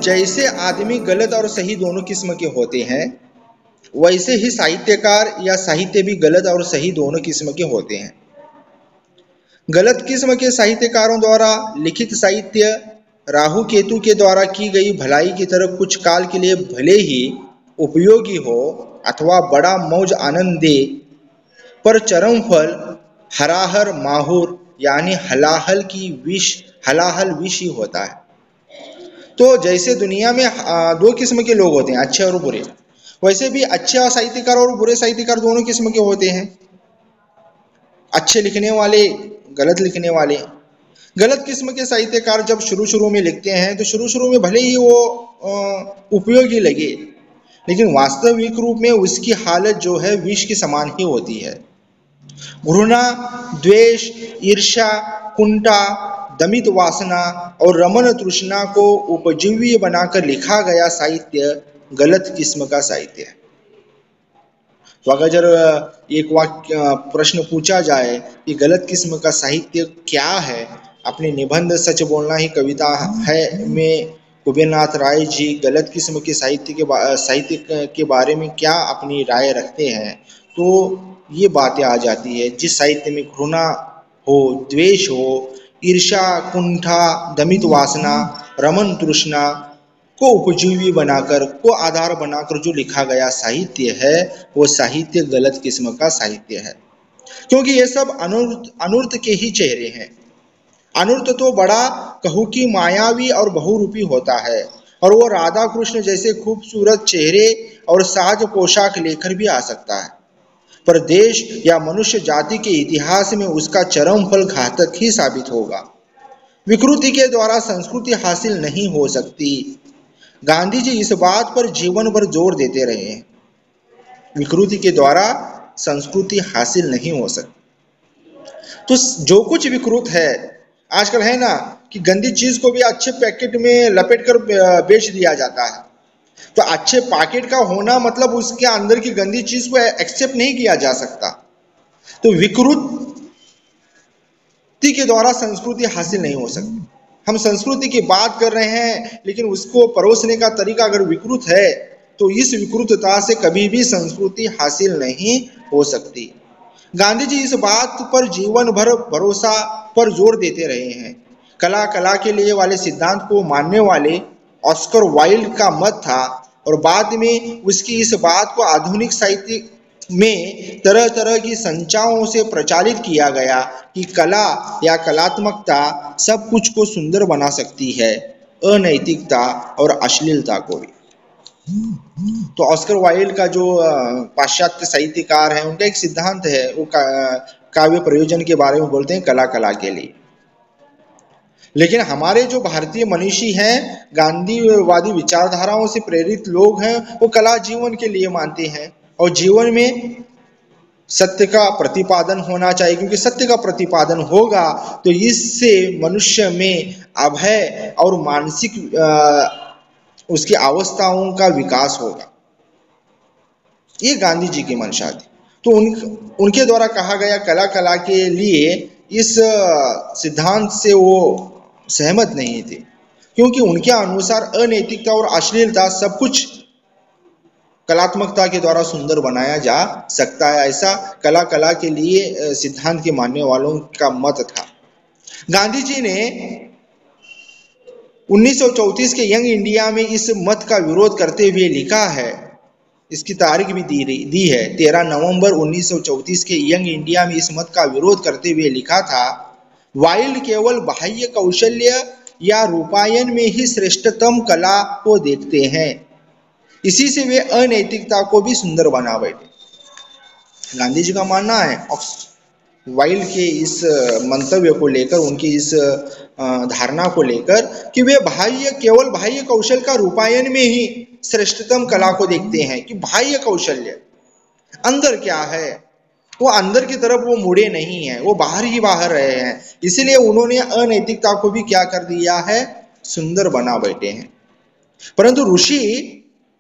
जैसे आदमी गलत और सही दोनों किस्म के होते हैं, वैसे ही साहित्यकार या साहित्य भी गलत और सही दोनों किस्म के होते हैं। गलत किस्म के साहित्यकारों द्वारा लिखित साहित्य राहु केतु के द्वारा की गई भलाई की तरह कुछ काल के लिए भले ही उपयोगी हो अथवा बड़ा मौज आनंद दे, पर चरम फल हराहर माहौर यानी हलाहल विष ही होता है। तो जैसे दुनिया में दो किस्म के लोग होते हैं, अच्छे और बुरे, वैसे भी अच्छे और साहित्यकार और बुरे साहित्यकार दोनों किस्म के होते हैं। अच्छे लिखने वाले, गलत लिखने वाले। गलत किस्म के साहित्यकार जब शुरू शुरू में लिखते हैं तो शुरू शुरू में भले ही वो उपयोगी लगे, लेकिन वास्तविक रूप में उसकी हालत जो है विष के समान ही होती है। घृणा, द्वेष, ईर्ष्या, कुंठा, दमित वासना और रमन तृष्णा को उपजीव्य बनाकर लिखा गया साहित्य गलत किस्म का साहित्य है। तो अगर एक वाक्य प्रश्न पूछा जाए कि गलत किस्म का साहित्य क्या है, अपने निबंध सच बोलना ही कविता है में कुबेरनाथ राय जी गलत किस्म के साहित्य के बारे में क्या अपनी राय रखते हैं, तो ये बातें आ जाती है। जिस साहित्य में घृणा हो, द्वेष हो, ईर्ष्या, कुंठा, दमित वासना, रमन तृष्णा को उपजीवी बनाकर, को आधार बनाकर जो लिखा गया साहित्य है, वो साहित्य गलत किस्म का साहित्य है। क्योंकि ये सब अनूर्त के ही चेहरे हैं। अनूर्त तो बड़ा कहू की मायावी और बहुरूपी होता है, और वो राधा कृष्ण जैसे खूबसूरत चेहरे और साज पोशाक लेकर भी आ सकता है, पर देश या मनुष्य जाति के इतिहास में उसका चरम फल घातक ही साबित होगा। विकृति के द्वारा संस्कृति हासिल नहीं हो सकती। गांधी जी इस बात पर जीवन भर जोर देते रहे हैं। विकृति के द्वारा संस्कृति हासिल नहीं हो सकती। तो जो कुछ विकृत है, आजकल है ना कि गंदी चीज को भी अच्छे पैकेट में लपेट कर बेच दिया जाता है। तो अच्छे पैकेट का होना मतलब उसके अंदर की गंदी चीज को एक्सेप्ट नहीं किया जा सकता। तो विकृति के द्वारा संस्कृति हासिल नहीं हो सकती। हम संस्कृति की बात कर रहे हैं, लेकिन उसको परोसने का तरीका अगर विकृत है, तो इस विकृतता से कभी भी संस्कृति हासिल नहीं हो सकती। गांधी जी इस बात पर जीवन भर भरोसा पर जोर देते रहे हैं। कला कला के लिए वाले सिद्धांत को मानने वाले ऑस्कर वाइल्ड का मत था, और बाद में उसकी इस बात को आधुनिक साहित्य में तरह तरह की संचाओं से प्रचारित किया गया कि कला या कलात्मकता सब कुछ को सुंदर बना सकती है, अनैतिकता और अश्लीलता को भी। तो ऑस्कर वाइल्ड का जो पाश्चात्य साहित्यकार है, उनका एक सिद्धांत है, वो काव्य प्रयोजन के बारे में बोलते हैं, कला कला के लिए। लेकिन हमारे जो भारतीय मनीषी हैं, गांधीवादी विचारधाराओं से प्रेरित लोग हैं, वो कला जीवन के लिए मानते हैं, और जीवन में सत्य का प्रतिपादन होना चाहिए, क्योंकि सत्य का प्रतिपादन होगा तो इससे मनुष्य में अभय और मानसिक उसकी अवस्थाओं का विकास होगा। ये गांधी जी की मंशा थी। तो उनके द्वारा कहा गया कला कला के लिए, इस सिद्धांत से वो सहमत नहीं थे, क्योंकि उनके अनुसार अनैतिकता और अश्लीलता सब कुछ कलात्मकता के द्वारा सुंदर बनाया जा सकता है। ऐसा कला कला के लिए सिद्धांत के मानने वालों का मत था। गांधी जी ने 1934 के यंग इंडिया में इस मत का विरोध करते हुए लिखा है, इसकी तारीख भी दी है, 13 नवंबर 1934 के यंग इंडिया में इस मत का विरोध करते हुए लिखा था, वाइल्ड केवल बाह्य कौशल्य या रूपायन में ही श्रेष्ठतम कला को देखते हैं, इसी से वे अनैतिकता को भी सुंदर बना बैठे। गांधी जी का मानना है वाइल्ड के इस मंतव्य को लेकर, उनकी इस धारणा को लेकर, कि वे केवल बाह्य कौशल का रूपायन में ही श्रेष्ठतम कला को देखते हैं, कि बाह्य कौशल्य अंदर क्या है, वो अंदर की तरफ वो मुड़े नहीं है, वो बाहर ही बाहर रहे हैं। इसलिए उन्होंने अनैतिकता को भी क्या कर दिया है, सुंदर बना बैठे हैं। परंतु ऋषि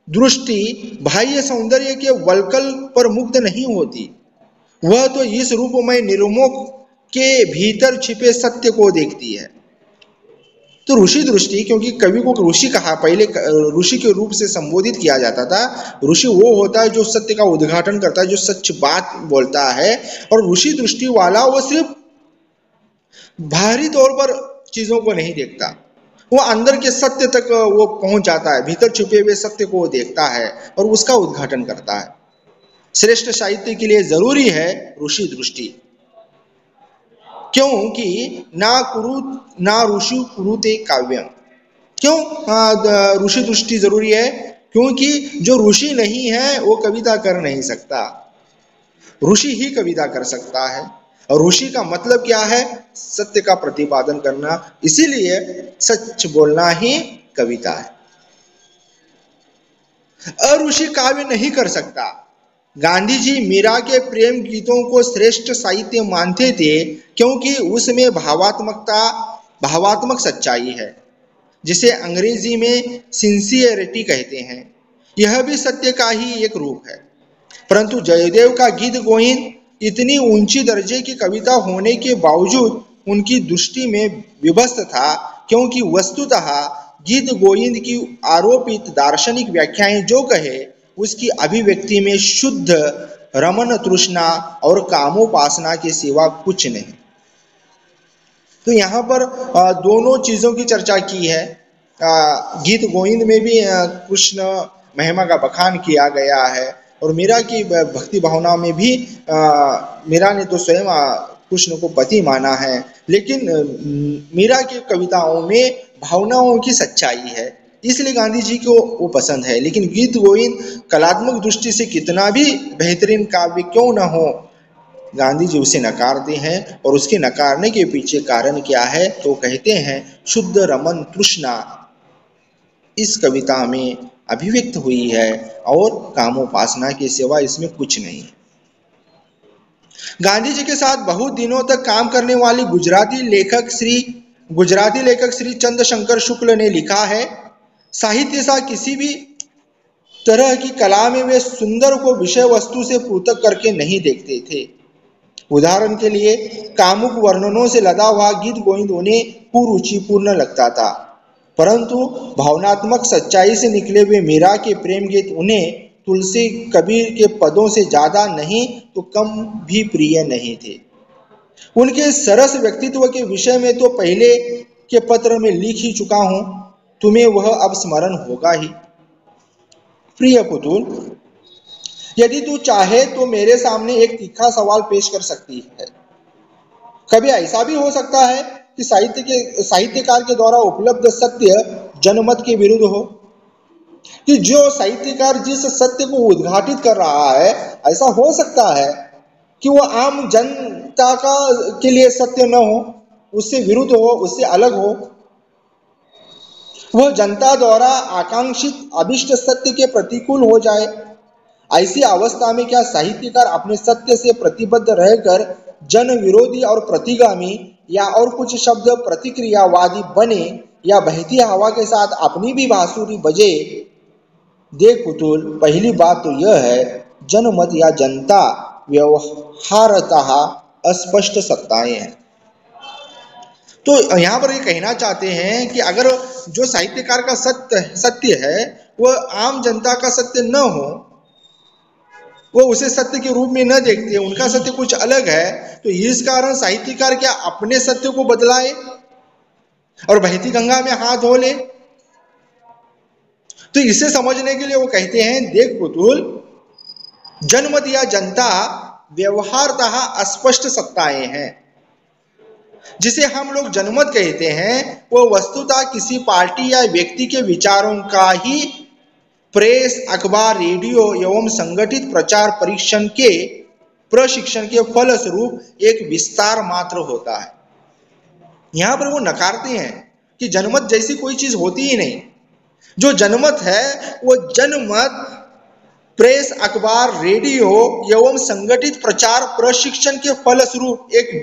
दृष्टि बाह्य सौंदर्य के वल्कल पर मुक्त नहीं होती, वह तो इस रूपमय निर्मोह के भीतर छिपे सत्य को देखती है। तो ऋषि दृष्टि, क्योंकि कवि को ऋषि कहा, पहले ऋषि के रूप से संबोधित किया जाता था। ऋषि वो होता है जो सत्य का उद्घाटन करता है, जो सच बात बोलता है। और ऋषि दृष्टि वाला वो सिर्फ बाहरी तौर पर चीजों को नहीं देखता, वो अंदर के सत्य तक वो पहुंच जाता है, भीतर छुपे हुए सत्य को वो देखता है और उसका उद्घाटन करता है। श्रेष्ठ साहित्य के लिए जरूरी है ऋषि दृष्टि, क्योंकि ना ऋषि कुरुते काव्यम। क्यों ऋषि दृष्टि जरूरी है? क्योंकि जो ऋषि नहीं है वो कविता कर नहीं सकता, ऋषि ही कविता कर सकता है। और ऋषि का मतलब क्या है? सत्य का प्रतिपादन करना, इसीलिए सच बोलना ही कविता है। अऋषि काव्य नहीं कर सकता। गांधी जी मीरा के प्रेम गीतों को श्रेष्ठ साहित्य मानते थे, क्योंकि उसमें भावात्मक सच्चाई है, जिसे अंग्रेजी में सिंसियरिटी कहते हैं। यह भी सत्य का ही एक रूप है। परंतु जयदेव का गीत गोविंद इतनी ऊंची दर्जे की कविता होने के बावजूद उनकी दृष्टि में विभस्त था, क्योंकि वस्तुतः गीत गोविंद की आरोपित दार्शनिक व्याख्याएं जो कहे, उसकी अभिव्यक्ति में शुद्ध रमन तृष्णा और कामोपासना के सिवा कुछ नहीं। तो यहाँ पर दोनों चीजों की चर्चा की है। गीत गोविंद में भी कृष्ण महिमा का बखान किया गया है, और मीरा की भक्ति भावना में भी मीरा ने तो स्वयं कृष्ण को पति माना है, लेकिन मीरा की कविताओं में भावनाओं की सच्चाई है, इसलिए गांधी जी को वो पसंद है। लेकिन गीत गोविंद कलात्मक दृष्टि से कितना भी बेहतरीन काव्य क्यों न हो, गांधी जी उसे नकारते हैं। और उसके नकारने के पीछे कारण क्या है? तो कहते हैं शुद्ध रमन तृष्णा इस कविता में अभिव्यक्त हुई है, और कामोपासना के सिवा इसमें कुछ नहीं। गांधी जी के साथ बहुत दिनों तक काम करने वाली गुजराती लेखक श्री चंद्रशंकर शुक्ल ने लिखा है, साहित्य सा किसी भी तरह की कला में वे सुंदर को विषय वस्तु से पृथक करके नहीं देखते थे। उदाहरण के लिए कामुक वर्णनों से लदा हुआ गीत गोविंद उन्हें कुरुचिपूर्ण लगता था, परंतु भावनात्मक सच्चाई से निकले हुए मीरा के प्रेम गीत उन्हें तुलसी कबीर के पदों से ज्यादा नहीं तो कम भी प्रिय नहीं थे। उनके सरस व्यक्तित्व के विषय में तो पहले के पत्र में लिख ही चुका हूं, तुम्हें वह अब स्मरण होगा ही। प्रिय पुतुल, यदि तू चाहे तो मेरे सामने एक तीखा सवाल पेश कर सकती है। कभी ऐसा भी हो सकता है कि साहित्यकार के द्वारा उपलब्ध सत्य जनमत के विरुद्ध हो, कि जो साहित्यकार जिस सत्य को उद्घाटित कर रहा है, ऐसा हो सकता है कि वो आम जनता के लिए सत्य न हो, उससे विरुद्ध हो, उससे अलग हो। वह जनता द्वारा आकांक्षित अभिष्ट सत्य के प्रतिकूल हो जाए। ऐसी अवस्था में क्या साहित्यकार अपने सत्य से प्रतिबद्ध रहकर जन विरोधी और प्रतिगामी, या और कुछ शब्द प्रतिक्रियावादी बने, या बहती हवा के साथ अपनी भी बांसुरी बजे? देख पुतुल, पहली बात तो यह है, जनमत या जनता व्यवहारतः अस्पष्ट सत्ताएं हैं। तो यहाँ पर ये कहना चाहते हैं कि अगर जो साहित्यकार का सत्य है वह आम जनता का सत्य न हो, वो उसे सत्य के रूप में न देखते, उनका सत्य कुछ अलग है, तो इस कारण साहित्यकार क्या अपने सत्य को बदलाए और बहती गंगा में हाथ धो ले? तो इसे समझने के लिए वो कहते हैं, देख पुतुल, जनमत या जनता व्यवहारतः अस्पष्ट सत्ताएं हैं। जिसे हम लोग जनमत कहते हैं वो वस्तुतः किसी पार्टी या व्यक्ति के विचारों का ही प्रेस, अखबार, रेडियो एवं संगठित प्रचार प्रशिक्षण के फलस्वरूप एक विस्तार मात्र होता है। यहां पर वो नकारते हैं कि जनमत जैसी कोई चीज होती ही नहीं। जो जनमत है वो जनमत प्रेस, अखबार, रेडियो एवं संगठित प्रचार प्रशिक्षण के फलस्वरूप एक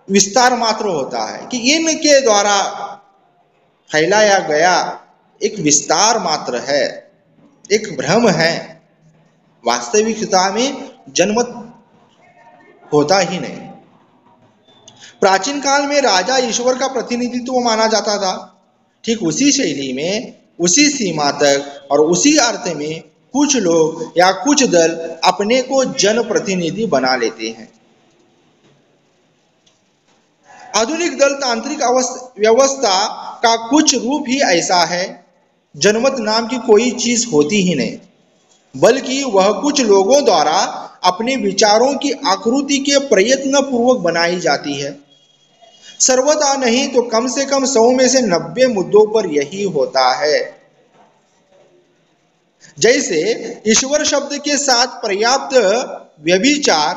विस्तार मात्र होता है, कि इनके द्वारा फैलाया गया एक विस्तार मात्र है, एक भ्रम है। वास्तविकता में जनमत होता ही नहीं। प्राचीन काल में राजा ईश्वर का प्रतिनिधित्व माना जाता था। ठीक उसी शैली में, उसी सीमा तक और उसी अर्थ में कुछ लोग या कुछ दल अपने को जनप्रतिनिधि बना लेते हैं। आधुनिक दल तांत्रिक व्यवस्था का कुछ रूप ही ऐसा है। जनमत नाम की कोई चीज होती ही नहीं, बल्कि वह कुछ लोगों द्वारा अपने विचारों की आकृति के प्रयत्न पूर्वक बनाई जाती है। सर्वथा नहीं तो कम से कम 100 में से 90 मुद्दों पर यही होता है। जैसे ईश्वर शब्द के साथ पर्याप्त व्यभिचार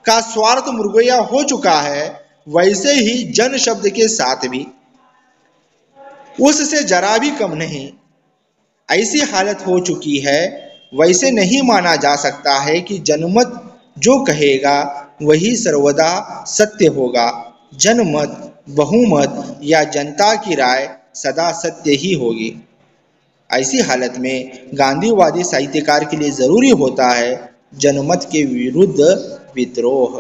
का स्वार्थ मुर्गया हो चुका है, वैसे ही जन शब्द के साथ भी उससे जरा भी कम नहीं ऐसी हालत हो चुकी है। वैसे नहीं माना जा सकता है कि जनमत जो कहेगा वही सर्वदा सत्य होगा। जनमत, बहुमत या जनता की राय सदा सत्य ही होगी। ऐसी हालत में गांधीवादी साहित्यकार के लिए जरूरी होता है जनमत के विरुद्ध विद्रोह।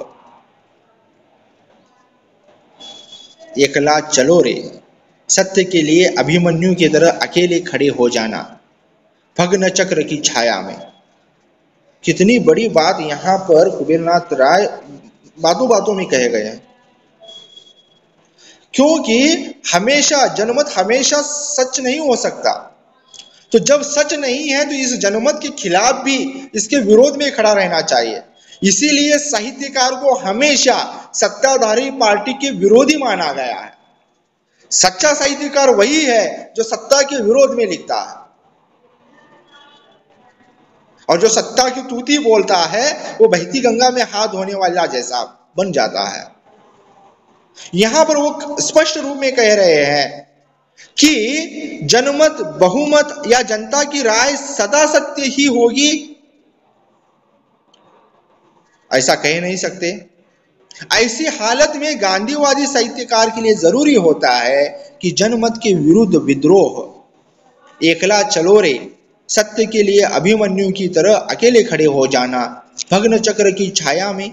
एकला चलो रे, सत्य के लिए अभिमन्यु की तरह अकेले खड़े हो जाना, भग्न चक्र की छाया में। कितनी बड़ी बात यहाँ पर कुबेरनाथ राय बातों बातों में कहे गए हैं, क्योंकि हमेशा जनमत हमेशा सच नहीं हो सकता। तो जब सच नहीं है तो इस जनमत के खिलाफ भी इसके विरोध में खड़ा रहना चाहिए। इसीलिए साहित्यकार को हमेशा सत्ताधारी पार्टी के विरोधी माना गया है। सच्चा साहित्यकार वही है जो सत्ता के विरोध में लिखता है, और जो सत्ता की तूती बोलता है वो बहती गंगा में हाथ धोने वाला जैसा बन जाता है। यहां पर वो स्पष्ट रूप में कह रहे हैं कि जनमत, बहुमत या जनता की राय सदा सत्य ही होगी, ऐसा कह नहीं सकते। ऐसी हालत में गांधीवादी साहित्यकार के लिए जरूरी होता है कि जनमत के विरुद्ध विद्रोह। एकला चलो रे, सत्य के लिए अभिमन्यु की तरह अकेले खड़े हो जाना, भग्न चक्र की छाया में।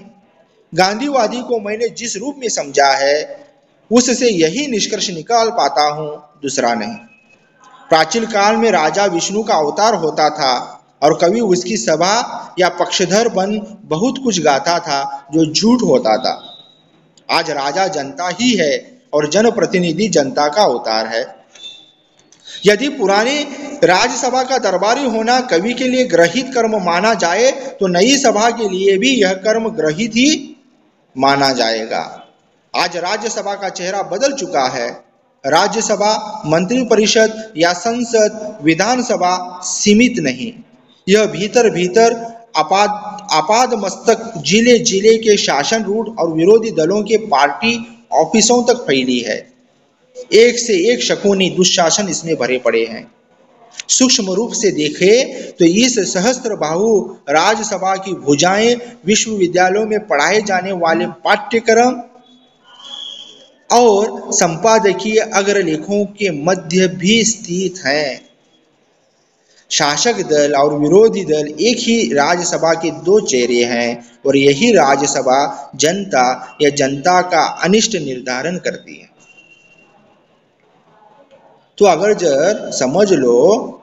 गांधीवादी को मैंने जिस रूप में समझा है उससे यही निष्कर्ष निकाल पाता हूं, दूसरा नहीं। प्राचीन काल में राजा विष्णु का अवतार होता था और कभी उसकी सभा या पक्षधर बन बहुत कुछ गाता था जो झूठ होता था। आज राजा जनता ही है और जनप्रतिनिधि जनता का अवतार है। यदि पुरानी राज्यसभा का दरबारी होना कवि के लिए ग्रहित कर्म माना जाए तो नई सभा के लिए भी यह कर्म ग्रहित ही माना जाएगा। आज राज्यसभा का चेहरा बदल चुका है। राज्यसभा मंत्रिपरिषद या संसद, विधानसभा सीमित नहीं, यह भीतर भीतर आपाद मस्तक जिले जिले के शासन रूढ़ और विरोधी दलों के पार्टी ऑफिसों तक फैली है। एक से एक शकुनी दुशासन इसमें भरे पड़े हैं। सूक्ष्म रूप से देखे तो इस सहस्त्रबाहु राज्यसभा की भुजाएं विश्वविद्यालयों में पढ़ाए जाने वाले पाठ्यक्रम और संपादकीय अग्रलेखों के मध्य भी स्थित हैं। शासक दल और विरोधी दल एक ही राज्यसभा के दो चेहरे हैं और यही राज्यसभा जनता या जनता का अनिष्ट निर्धारण करती है। तो अगर जर समझ लो,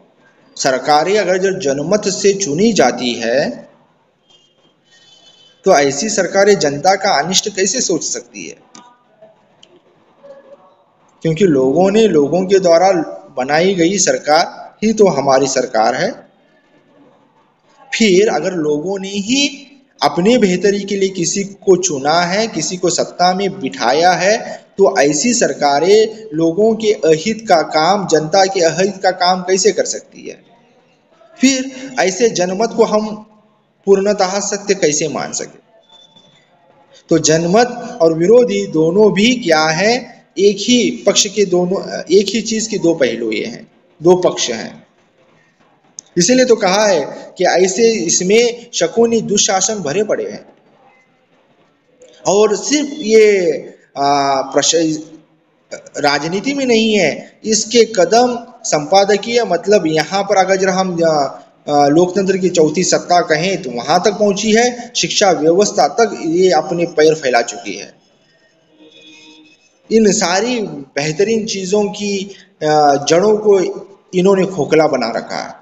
सरकारें अगर जब जनमत से चुनी जाती है तो ऐसी सरकारें जनता का अनिष्ट कैसे सोच सकती है? क्योंकि लोगों ने, लोगों के द्वारा बनाई गई सरकार ही तो हमारी सरकार है। फिर अगर लोगों ने ही अपने बेहतरी के लिए किसी को चुना है, किसी को सत्ता में बिठाया है, तो ऐसी सरकारें लोगों के अहित का काम, जनता के अहित का काम कैसे कर सकती है? फिर ऐसे जनमत को हम पूर्णतः सत्य कैसे मान सके? तो जनमत और विरोधी दोनों भी क्या है? एक ही पक्ष के दोनों, एक ही चीज के दो पहलू ये हैं, दो पक्ष हैं। इसीलिए तो कहा है कि ऐसे इसमें शकुनी दुशासन भरे पड़े हैं। और सिर्फ ये राजनीति में नहीं है, इसके कदम संपादकीय, मतलब यहाँ पर अगर हम लोकतंत्र की चौथी सत्ता कहें तो वहां तक पहुंची है। शिक्षा व्यवस्था तक ये अपने पैर फैला चुकी है। इन सारी बेहतरीन चीजों की जड़ों को इन्होंने खोखला बना रखा है।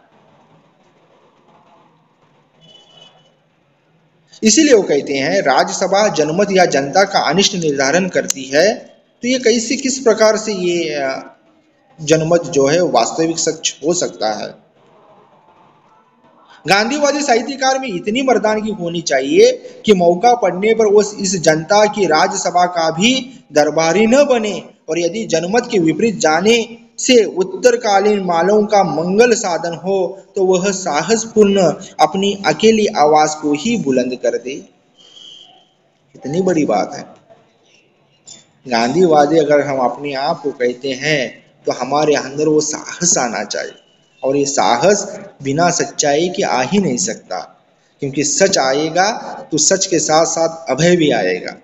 इसीलिए वो कहते हैं राज्यसभा जनमत या जनता का अनिष्ट निर्धारण करती है। तो ये कैसे, किस प्रकार से ये जनमत जो है वास्तविक सच हो सकता है? गांधीवादी साहित्यकार में इतनी मर्दानगी होनी चाहिए कि मौका पड़ने पर वो इस जनता की राज्यसभा का भी दरबारी न बने, और यदि जनमत के विपरीत जाने से उत्तरकालीन मालों का मंगल साधन हो तो वह साहसपूर्ण अपनी अकेली आवाज को ही बुलंद कर दे। इतनी बड़ी बात है। गांधीवादी अगर हम अपने आप को कहते हैं तो हमारे अंदर वो साहस आना चाहिए, और ये साहस बिना सच्चाई के आ ही नहीं सकता, क्योंकि सच आएगा तो सच के साथ साथ अभय भी आएगा।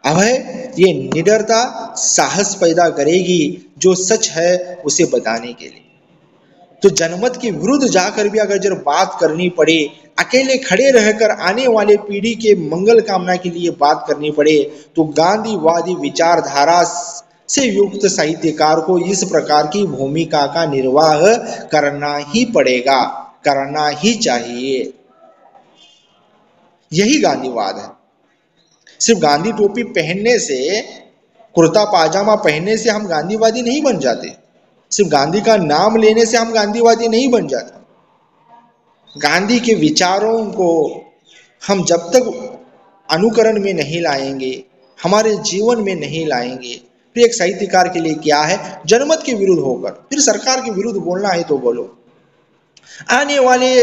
अभय ये निडरता साहस पैदा करेगी जो सच है उसे बताने के लिए। तो जनमत के विरुद्ध जाकर भी अगर जब बात करनी पड़े, अकेले खड़े रहकर आने वाले पीढ़ी के मंगल कामना के लिए बात करनी पड़े, तो गांधीवादी विचारधारा से युक्त साहित्यकार को इस प्रकार की भूमिका का निर्वाह करना ही पड़ेगा, करना ही चाहिए। यही गांधीवाद है। सिर्फ गांधी टोपी पहनने से, कुर्ता पाजामा पहनने से हम गांधीवादी नहीं बन जाते। सिर्फ गांधी का नाम लेने से हम गांधीवादी नहीं बन जाते। गांधी के विचारों को हम जब तक अनुकरण में नहीं लाएंगे, हमारे जीवन में नहीं लाएंगे, फिर एक साहित्यकार के लिए क्या है, जनमत के विरुद्ध होकर फिर सरकार के विरुद्ध बोलना है तो बोलो। आने वाले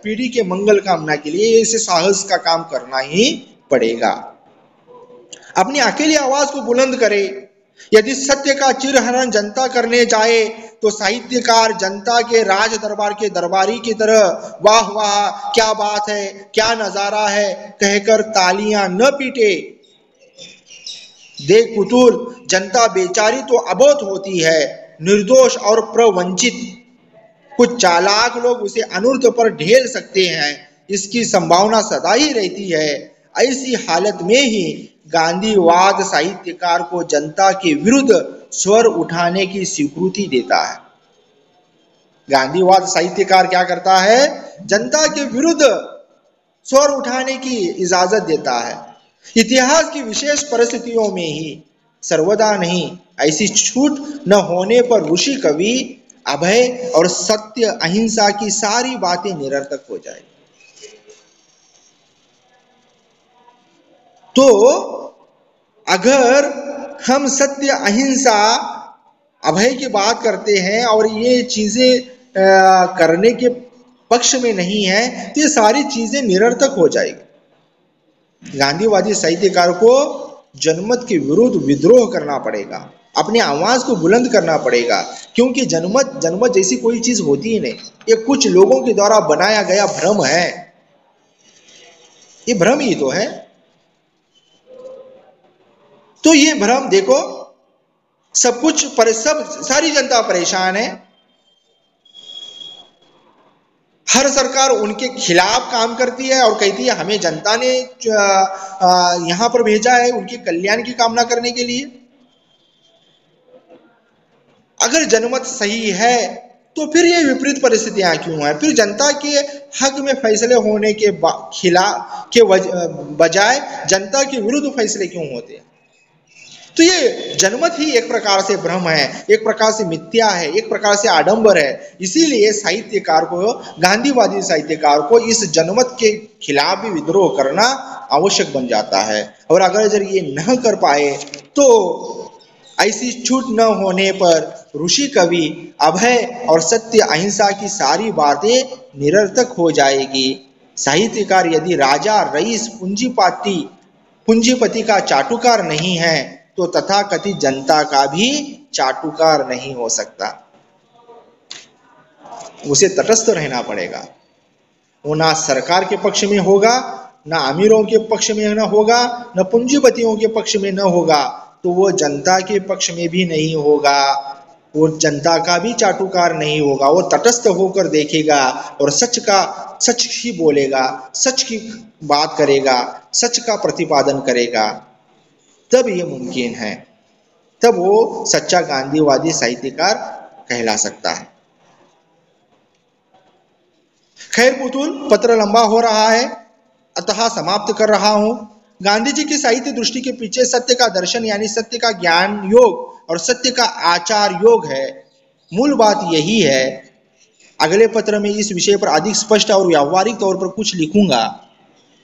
पीढ़ी के मंगल कामना के लिए इसे साहस का काम करना ही पड़ेगा। अपनी अकेली आवाज को बुलंद करे। यदि सत्य का चिरहरण जनता करने जाए तो साहित्यकार जनता के राज दरबार के दरबारी की तरह वाह वाह क्या बात है, क्या नजारा है कहकर तालियां न पीटे। देख पुतुल, जनता बेचारी तो अबोध होती है, निर्दोष और प्रवंचित। कुछ चालाक लोग उसे अनूर्ध्व पर ढेल सकते हैं, इसकी संभावना सदा ही रहती है। ऐसी हालत में ही गांधीवाद साहित्यकार को जनता के विरुद्ध स्वर उठाने की स्वीकृति देता है। गांधीवाद साहित्यकार क्या करता है, जनता के विरुद्ध स्वर उठाने की इजाजत देता है। इतिहास की विशेष परिस्थितियों में ही, सर्वदा नहीं। ऐसी छूट न होने पर ऋषि कवि अभय और सत्य अहिंसा की सारी बातें निरर्थक हो जाएगी। तो अगर हम सत्य अहिंसा अभय की बात करते हैं और ये चीजें करने के पक्ष में नहीं है, तो ये सारी चीजें निरर्थक हो जाएगी। गांधीवादी साहित्यकार को जनमत के विरुद्ध विद्रोह करना पड़ेगा, अपनी आवाज को बुलंद करना पड़ेगा, क्योंकि जनमत जैसी कोई चीज होती ही नहीं। ये कुछ लोगों के द्वारा बनाया गया भ्रम है। ये भ्रम ही तो है। तो ये भ्रम देखो, सब कुछ सब सारी जनता परेशान है। हर सरकार उनके खिलाफ काम करती है और कहती है हमें जनता ने यहां पर भेजा है उनके कल्याण की कामना करने के लिए। अगर जनमत सही है तो फिर ये विपरीत परिस्थितियां क्यों है? फिर जनता के हक में फैसले होने के खिलाफ के बजाय जनता के विरुद्ध फैसले क्यों होते हैं? तो ये जनमत ही एक प्रकार से भ्रम है, एक प्रकार से मिथ्या है, एक प्रकार से आडंबर है। इसीलिए साहित्यकार को, गांधीवादी साहित्यकार को इस जनमत के खिलाफ भी विद्रोह करना आवश्यक बन जाता है। और अगर ये न कर पाए तो ऐसी छूट न होने पर ऋषि कवि अभय और सत्य अहिंसा की सारी बातें निरर्थक हो जाएगी। साहित्यकार यदि राजा रईस पूंजीपति का चाटुकार नहीं है तो तथाकथित जनता का भी चाटुकार नहीं हो सकता। उसे तटस्थ रहना पड़ेगा। वो ना सरकार के पक्ष में होगा, ना अमीरों के पक्ष में न होगा, न पूंजीपतियों के पक्ष में न होगा, तो वो जनता के पक्ष में भी नहीं होगा। वो जनता का भी चाटुकार नहीं होगा। वो तटस्थ होकर देखेगा और सच ही बोलेगा, सच की बात करेगा, सच का प्रतिपादन करेगा, तब ये मुमकिन है। तब वो सच्चा गांधीवादी साहित्यकार कहला सकता है। खैर पुतुल, पत्र लंबा हो रहा है, अतः समाप्त कर रहा हूं। गांधी जी की साहित्य दृष्टि के पीछे सत्य का दर्शन यानी सत्य का ज्ञान योग और सत्य का आचार योग है। मूल बात यही है। अगले पत्र में इस विषय पर अधिक स्पष्ट और व्यावहारिक तौर पर कुछ लिखूंगा,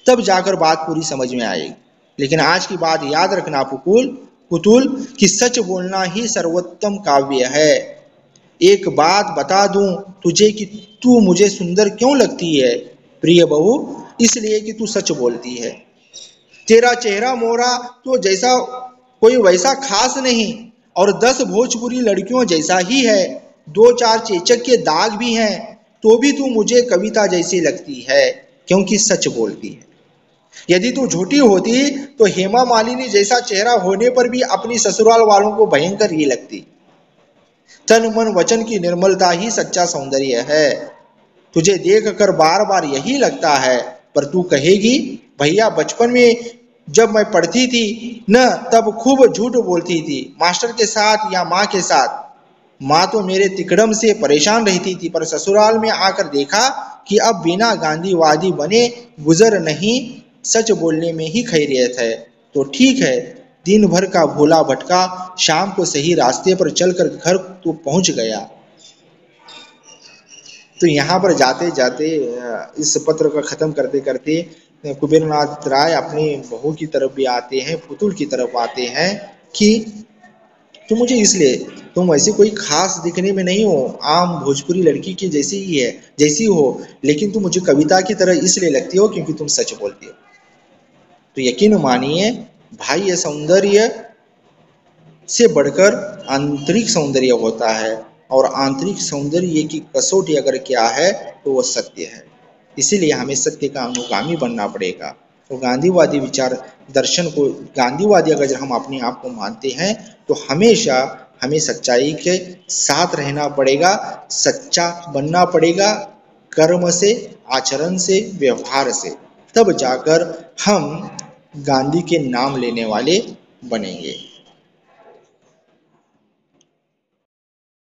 तब जाकर बात पूरी समझ में आएगी। लेकिन आज की बात याद रखना पुतुल कि सच बोलना ही सर्वोत्तम काव्य है। एक बात बता दूं तुझे कि तू मुझे सुंदर क्यों लगती है प्रिय बहू, इसलिए कि तू सच बोलती है। तेरा चेहरा मोरा तो जैसा कोई वैसा खास नहीं और 10 भोजपुरी लड़कियों जैसा ही है, 2-4 चेचक के दाग भी हैं, तो भी तू मुझे कविता जैसी लगती है क्योंकि सच बोलती है। यदि तू झूठी होती तो हेमा मालिनी जैसा चेहरा होने पर भी अपनी ससुराल वालों को भयंकर ही लगती। तन मन वचन की निर्मलता ही सच्चा सौंदर्य है। तुझे देख कर बार बार यही लगता है, पर तू कहेगी भैया बचपन में जब मैं पढ़ती थी न तब खूब झूठ बोलती थी, मास्टर के साथ या माँ के साथ। माँ तो मेरे तिकड़म से परेशान रहती थी, पर ससुराल में आकर देखा कि अब बिना गांधीवादी बने गुजर नहीं, सच बोलने में ही खैरियत है। तो ठीक है, दिन भर का भोला भटका शाम को सही रास्ते पर चलकर घर तो पहुंच गया। तो यहाँ पर जाते जाते इस पत्र को खत्म करते करते कुबेरनाथ राय अपनी बहू की तरफ भी आते हैं, पुतुल की तरफ आते हैं कि तुम मुझे इसलिए, तुम वैसे कोई खास दिखने में नहीं हो, आम भोजपुरी लड़की की जैसी ही है जैसी हो, लेकिन तुम मुझे कविता की तरह इसलिए लगती हो क्योंकि तुम सच बोलती हो। तो यकीन मानिए भाई, ये सौंदर्य से बढ़कर आंतरिक सौंदर्य होता है, और आंतरिक सौंदर्य की कसौटी अगर क्या है तो वो सत्य है। इसीलिए हमें सत्य का अनुगामी बनना पड़ेगा। तो गांधीवादी विचार दर्शन को, गांधीवादी अगर हम अपने आप को मानते हैं तो हमेशा हमें सच्चाई के साथ रहना पड़ेगा, सच्चा बनना पड़ेगा, कर्म से, आचरण से, व्यवहार से। तब जाकर हम गांधी के नाम लेने वाले बनेंगे।